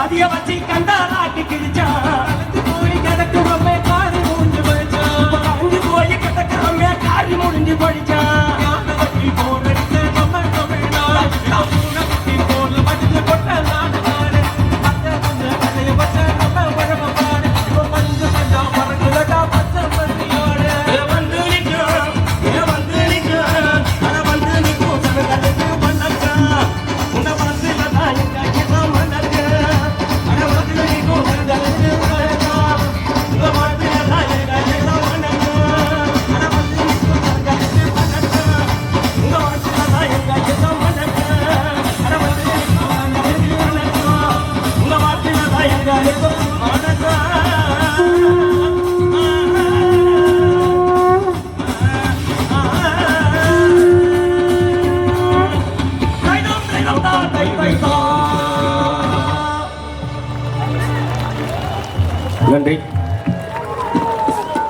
அதிக வச்சு கண்டாலாட்டி கிழிச்சான் போய் கிடக்குறமே காரி மூஞ்சி போயிச்சான் அஞ்சு போய் கிடக்குறமே காரி முடிஞ்சு போயிச்சான் நன்றி.